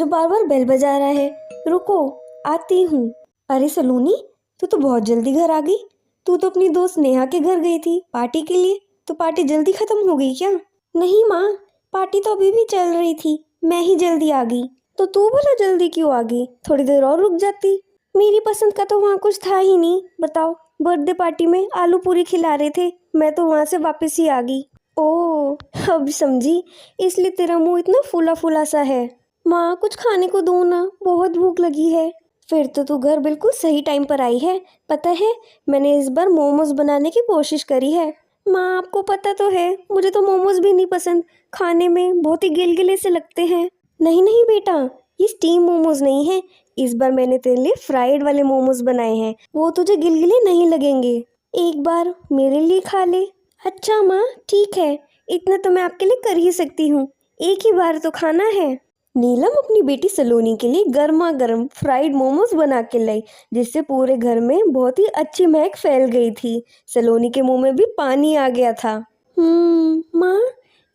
जो बार बार बेल बजा रहा है। रुको, आती हूँ। अरे सलोनी, तू तो बहुत जल्दी घर आ गई। तू तो अपनी दोस्त नेहा के घर गई थी पार्टी के लिए, तो पार्टी जल्दी खत्म हो गई क्या? नहीं माँ, पार्टी तो अभी भी चल रही थी, मैं ही जल्दी आ गई। तो तू भला जल्दी क्यों आ गई? थोड़ी देर और रुक जाती। मेरी पसंद का तो वहाँ कुछ था ही नहीं। बताओ, बर्थडे पार्टी में आलू पूरी खिला रहे थे, मैं तो वहाँ से वापस ही आ गई। ओह, अब समझी, इसलिए तेरा मुंह इतना फूला फूला सा है। माँ, कुछ खाने को दो ना, बहुत भूख लगी है। फिर तो तू घर बिल्कुल सही टाइम पर आई है। पता है, मैंने इस बार मोमोज बनाने की कोशिश करी है। माँ, आपको पता तो है मुझे तो मोमोज भी नहीं पसंद, खाने में बहुत ही गिलगिले से लगते हैं। नहीं नहीं बेटा, ये स्टीम मोमोज नहीं है। इस बार मैंने तेरे लिए फ्राइड वाले मोमोज बनाए हैं, वो तुझे गिलगिले नहीं लगेंगे। एक बार मेरे लिए खा ले। अच्छा माँ, ठीक है, इतना तो मैं आपके लिए कर ही सकती हूँ, एक ही बार तो खाना है। नीलम अपनी बेटी सलोनी के लिए गर्मा गर्म फ्राइड मोमोज बना के लाई, जिससे पूरे घर में बहुत ही अच्छी महक फैल गई थी। सलोनी के मुंह में भी पानी आ गया था। माँ,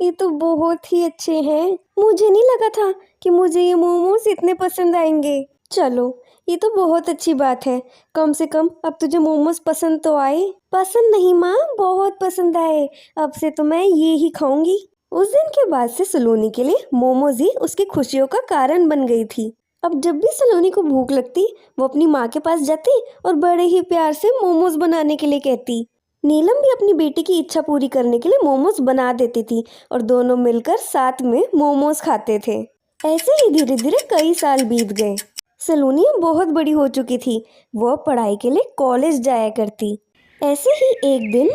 ये तो बहुत ही अच्छे हैं। मुझे नहीं लगा था कि मुझे ये मोमोज इतने पसंद आएंगे। चलो, ये तो बहुत अच्छी बात है, कम से कम अब तुझे मोमोज पसंद तो आए। पसंद नहीं माँ, बहुत पसंद आए। अब से तो मैं ये ही खाऊंगी। उस दिन के बाद से सलोनी के लिए मोमोज ही उसकी खुशियों का कारण बन गई थी। अब जब भी सलोनी को भूख लगती, वो अपनी माँ के पास जाती और बड़े ही प्यार से मोमोज बनाने के लिए कहती। नीलम भी अपनी बेटी की इच्छा पूरी करने के लिए मोमोज बना देती थी और दोनों मिलकर साथ में मोमोज खाते थे। ऐसे ही धीरे धीरे कई साल बीत गए। सलोनी अब बहुत बड़ी हो चुकी थी, वो पढ़ाई के लिए कॉलेज जाया करती। ऐसे ही एक दिन,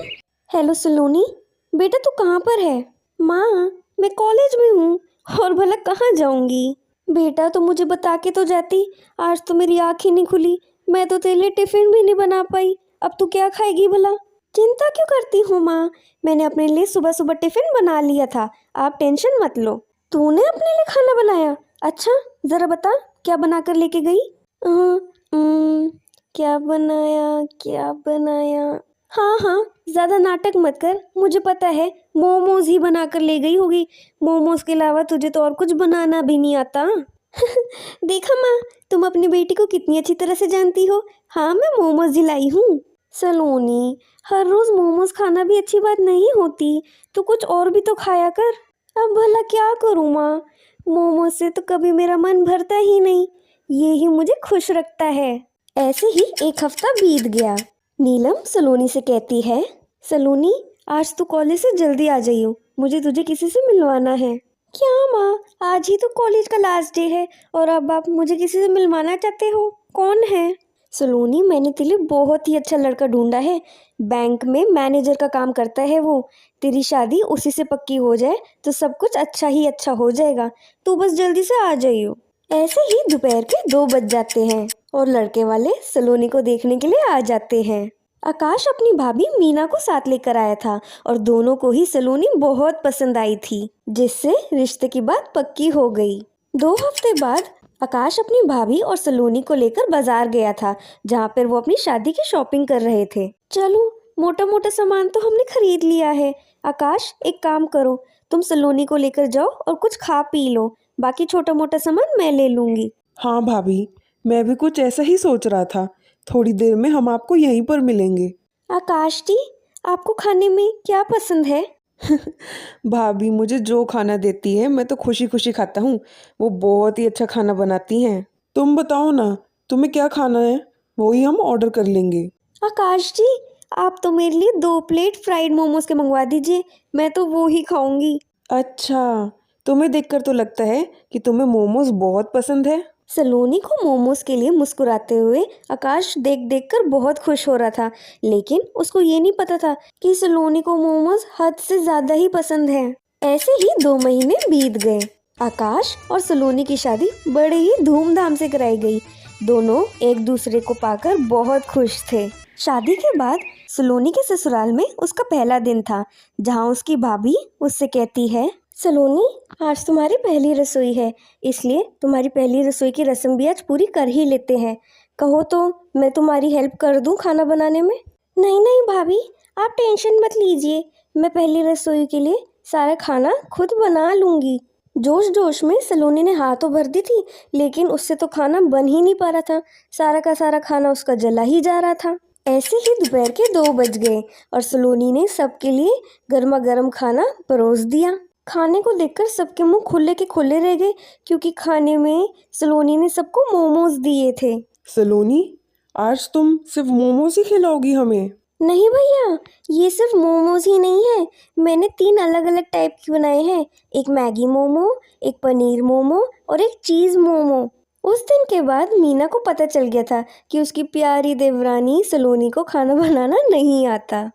हेलो सलोनी, बेटा तू कहाँ पर है? माँ, मैं कॉलेज में हूँ, और भला कहाँ जाऊँगी? बेटा तो मुझे बता के तो जाती, आज तो मेरी आँख ही नहीं खुली, मैं तो तेरे लिए टिफिन भी नहीं बना पाई। अब तू क्या खाएगी भला? चिंता क्यों करती हो माँ, मैंने अपने लिए सुबह सुबह टिफिन बना लिया था, आप टेंशन मत लो। तूने अपने लिए खाना बनाया? अच्छा, जरा बता, क्या बनाकर लेके गई? क्या बनाया, क्या बनाया? हाँ हाँ, ज्यादा नाटक मत कर, मुझे पता है, मोमोज ही बनाकर ले गई होगी। मोमोज के अलावा तुझे तो और कुछ बनाना भी नहीं आता। देखा माँ, तुम अपनी बेटी को कितनी अच्छी तरह से जानती हो। हाँ, मैं मोमोज ही लाई हूँ। सलोनी, हर रोज मोमोज खाना भी अच्छी बात नहीं होती, तो कुछ और भी तो खाया कर। अब भला क्या करूँ माँ, मोमोज से तो कभी मेरा मन भरता ही नहीं, ये ही मुझे खुश रखता है। ऐसे ही एक हफ्ता बीत गया। नीलम सलोनी से कहती है, सलोनी, आज तू कॉलेज से जल्दी आ जाइयो, मुझे तुझे किसी से मिलवाना है। क्या माँ, आज ही तो कॉलेज का लास्ट डे है और अब आप मुझे किसी से मिलवाना चाहते हो? कौन है? सलोनी, मैंने तेरे लिए बहुत ही अच्छा लड़का ढूंढा है, बैंक में मैनेजर का काम करता है वो। तेरी शादी उसी से पक्की हो जाए तो सब कुछ अच्छा ही अच्छा हो जाएगा, तू बस जल्दी से आ जाइयो। ऐसे ही दोपहर के 2 बज जाते हैं और लड़के वाले सलोनी को देखने के लिए आ जाते हैं। आकाश अपनी भाभी मीना को साथ लेकर आया था और दोनों को ही सलोनी बहुत पसंद आई थी, जिससे रिश्ते की बात पक्की हो गई। 2 हफ्ते बाद आकाश अपनी भाभी और सलोनी को लेकर बाजार गया था, जहाँ पर वो अपनी शादी की शॉपिंग कर रहे थे। चलो, मोटा मोटा सामान तो हमने खरीद लिया है। आकाश, एक काम करो, तुम सलोनी को लेकर जाओ और कुछ खा पी लो, बाकी छोटा मोटा सामान मैं ले लूंगी। हाँ भाभी, मैं भी कुछ ऐसा ही सोच रहा था, थोड़ी देर में हम आपको यहीं पर मिलेंगे। आकाश जी, आपको खाने में क्या पसंद है? भाभी मुझे जो खाना देती है मैं तो खुशी खुशी खाता हूँ, वो बहुत ही अच्छा खाना बनाती हैं। तुम बताओ ना, तुम्हें क्या खाना है, वही हम ऑर्डर कर लेंगे। आकाश जी, आप तो मेरे लिए 2 प्लेट फ्राइड मोमोज के मंगवा दीजिए, मैं तो वो ही खाऊंगी। अच्छा, तुम्हें देखकर तो लगता है कि तुम्हें मोमोज बहुत पसंद है। सलोनी को मोमोज के लिए मुस्कुराते हुए आकाश देख देख कर बहुत खुश हो रहा था, लेकिन उसको ये नहीं पता था कि सलोनी को मोमोज हद से ज्यादा ही पसंद है। ऐसे ही 2 महीने बीत गए। आकाश और सलोनी की शादी बड़े ही धूमधाम से कराई गई। दोनों एक दूसरे को पाकर बहुत खुश थे। शादी के बाद सलोनी के ससुराल में उसका पहला दिन था, जहाँ उसकी भाभी उससे कहती है, सलोनी, आज तुम्हारी पहली रसोई है, इसलिए तुम्हारी पहली रसोई की रस्म भी आज पूरी कर ही लेते हैं। कहो तो मैं तुम्हारी हेल्प कर दूं खाना बनाने में? नहीं नहीं भाभी, आप टेंशन मत लीजिए, मैं पहली रसोई के लिए सारा खाना खुद बना लूंगी। जोश जोश में सलोनी ने हाथ तो भर दी थी, लेकिन उससे तो खाना बन ही नहीं पा रहा था। सारा का सारा खाना उसका जला ही जा रहा था। ऐसे ही दोपहर के 2 बज गए और सलोनी ने सबके लिए गर्मा गर्म खाना परोस दिया। खाने को देखकर सबके मुंह खुले के खुले रह गए, क्योंकि खाने में सलोनी ने सबको मोमोज दिए थे। सलोनी, आज तुम सिर्फ मोमोज ही खिलाओगी हमें? नहीं भैया, ये सिर्फ मोमोज ही नहीं है, मैंने 3 अलग अलग टाइप के बनाए हैं। एक मैगी मोमो, एक पनीर मोमो और एक चीज़ मोमो। उस दिन के बाद मीना को पता चल गया था कि उसकी प्यारी देवरानी सलोनी को खाना बनाना नहीं आता।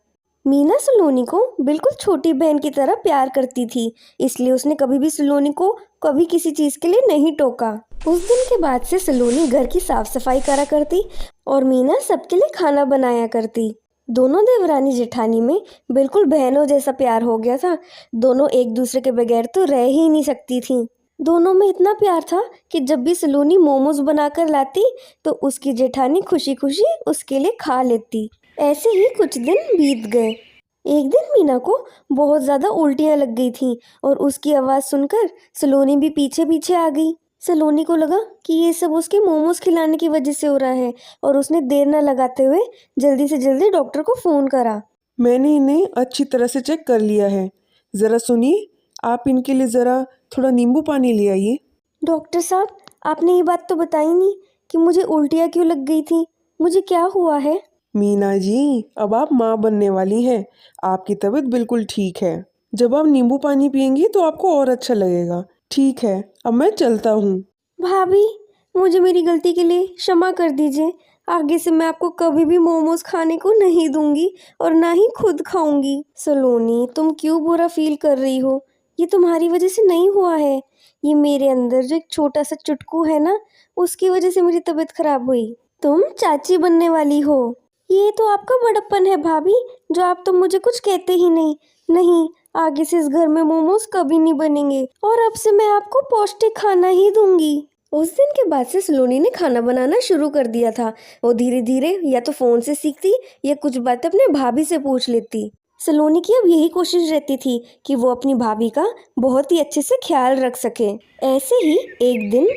मीना सलोनी को बिल्कुल छोटी बहन की तरह प्यार करती थी, इसलिए उसने कभी भी सलोनी को कभी किसी चीज़ के लिए नहीं टोका। उस दिन के बाद से सलोनी घर की साफ सफाई करा करती और मीना सबके लिए खाना बनाया करती। दोनों देवरानी जेठानी में बिल्कुल बहनों जैसा प्यार हो गया था। दोनों एक दूसरे के बगैर तो रह ही नहीं सकती थीं। दोनों में इतना प्यार था कि जब भी सलोनी मोमोज बनाकर लाती तो उसकी जेठानी खुशी खुशी उसके लिए खा लेती। ऐसे ही कुछ दिन बीत गए। एक दिन मीना को बहुत ज़्यादा उल्टियाँ लग गई थीं और उसकी आवाज़ सुनकर सलोनी भी पीछे पीछे आ गई। सलोनी को लगा कि ये सब उसके मोमोज खिलाने की वजह से हो रहा है और उसने देर न लगाते हुए जल्दी से जल्दी डॉक्टर को फ़ोन करा। मैंने इन्हें अच्छी तरह से चेक कर लिया है। ज़रा सुनिए, आप इनके लिए ज़रा थोड़ा नींबू पानी ले आइए। डॉक्टर साहब, आपने ये बात तो बताई नहीं कि मुझे उल्टियाँ क्यों लग गई थी, मुझे क्या हुआ है? मीना जी, अब आप माँ बनने वाली हैं। आपकी तबीयत बिल्कुल ठीक है। जब आप नींबू पानी पियेंगी तो आपको और अच्छा लगेगा। ठीक है, अब मैं चलता हूँ। भाभी, मुझे मेरी गलती के लिए क्षमा कर दीजिए। आगे से मैं आपको कभी भी मोमोज खाने को नहीं दूंगी और ना ही खुद खाऊंगी। सलोनी, तुम क्यों बुरा फील कर रही हो? ये तुम्हारी वजह से नहीं हुआ है। ये मेरे अंदर जो एक छोटा सा चुटकू है ना, उसकी वजह से मेरी तबीयत खराब हुई। तुम चाची बनने वाली हो। ये तो आपका बड़प्पन है भाभी, जो आप तो मुझे कुछ कहते ही नहीं। नहीं, आगे से इस घर में मोमोज कभी नहीं बनेंगे और अब से मैं आपको पौष्टिक खाना ही दूंगी। उस दिन के बाद से सलोनी ने खाना बनाना शुरू कर दिया था। वो धीरे धीरे या तो फोन से सीखती या कुछ बात अपने भाभी से पूछ लेती। सलोनी की अब यही कोशिश रहती थी कि वो अपनी भाभी का बहुत ही अच्छे से ख्याल रख सके। ऐसे ही एक दिन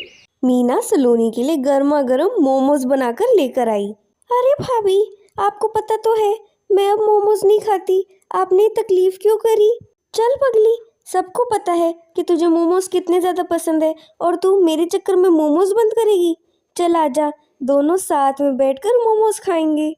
मीना सलोनी के लिए गर्मा गर्म मोमोज बनाकर लेकर आई। अरे भाभी, आपको पता तो है मैं अब मोमोज नहीं खाती, आपने तकलीफ क्यों करी? चल पगली, सबको पता है कि तुझे मोमोज कितने ज़्यादा पसंद है और तू मेरे चक्कर में मोमोज बंद करेगी। चल आजा, दोनों साथ में बैठकर मोमोज खाएंगे।